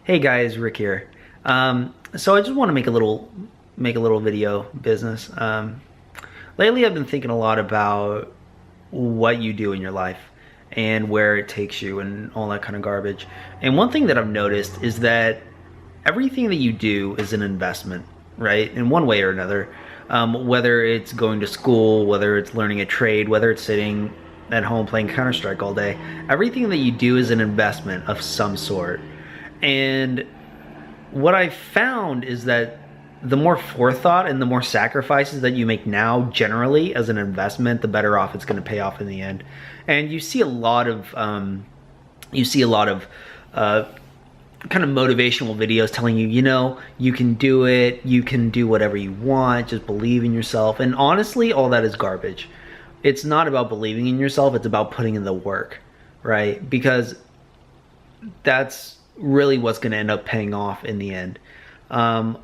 Hey guys, Rick here. So I just want to make a little video business. Lately I've been thinking a lot about what you do in your life and where it takes you and all that kind of garbage. And one thing that I've noticed is that everything that you do is an investment, right? In one way or another. Whether it's going to school, whether it's learning a trade, whether it's sitting at home playing Counter-Strike all day, everything that you do is an investment of some sort. And what I found is that the more forethought and the more sacrifices that you make now, generally as an investment, the better off it's going to pay off in the end. And you see a lot of uh, kind of motivational videos telling you, you can do it, you can do whatever you want, just believe in yourself. And honestly, all that is garbage. It's not about believing in yourself; it's about putting in the work, right? Because that's really what's going to end up paying off in the end. Some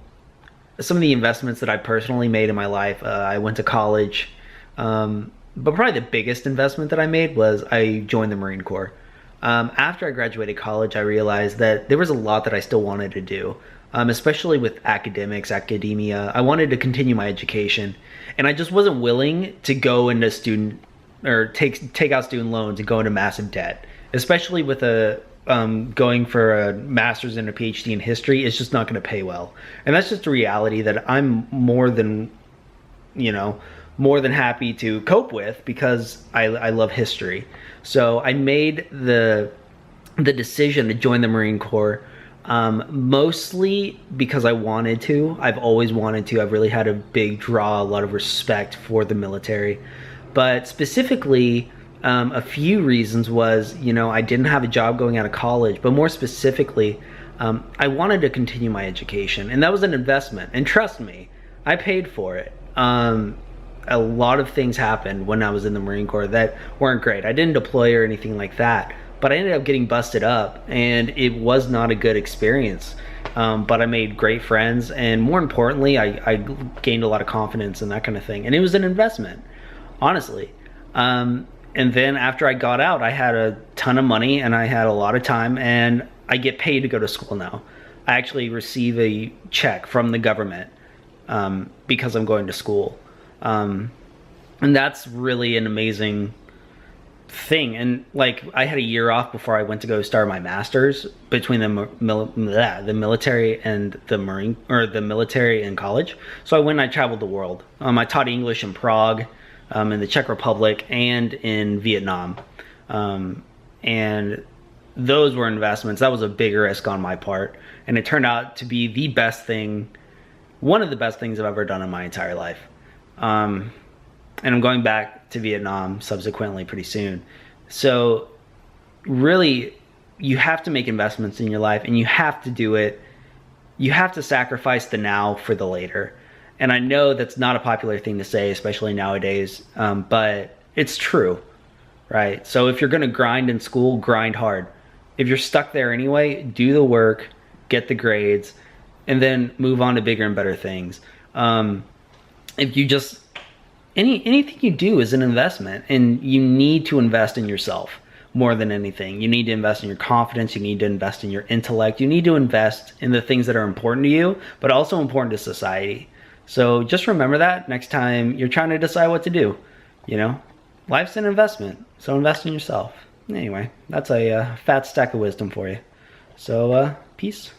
of the investments that I personally made in my life, I went to college, but probably the biggest investment that I made was I joined the Marine Corps. After I graduated college, I realized that there was a lot that I still wanted to do, especially with academia. I wanted to continue my education, and I just wasn't willing to go into student or take out student loans and go into massive debt, especially with a going for a master's and a PhD in history. Is just not going to pay well, and that's just a reality that I'm more than happy to cope with because I love history. So I made the decision to join the Marine Corps, mostly because I wanted to. I've always wanted to. I've really had a a lot of respect for the military, but specifically, a few reasons was, I didn't have a job going out of college, but more specifically, I wanted to continue my education, and that was an investment. And trust me, I paid for it. A lot of things happened when I was in the Marine Corps that weren't great. I didn't deploy or anything like that, but I ended up getting busted up, and it was not a good experience. But I made great friends, and more importantly, I gained a lot of confidence and that kind of thing. And it was an investment, honestly. And then after I got out, I had a ton of money and I had a lot of time, and I get paid to go to school now. I actually receive a check from the government because I'm going to school. And that's really an amazing thing. And like, I had a year off before I went to go start my master's between the military and the military and college. So I went and I traveled the world. I taught English in Prague, in the Czech Republic, and in Vietnam. And those were investments. That was a big risk on my part. And it turned out to be one of the best things I've ever done in my entire life. And I'm going back to Vietnam subsequently pretty soon. So really, you have to make investments in your life, and you have to do it. You have to sacrifice the now for the later. And I know that's not a popular thing to say, especially nowadays, but it's true, right? So if you're going to grind in school, grind hard. If you're stuck there anyway, do the work, get the grades, and then move on to bigger and better things. If you just anything you do is an investment, and you need to invest in yourself more than anything. You need to invest in your confidence. You need to invest in your intellect. You need to invest in the things that are important to you, but also important to society. So just remember that next time you're trying to decide what to do. Life's an investment, so invest in yourself. Anyway, that's a fat stack of wisdom for you. So peace.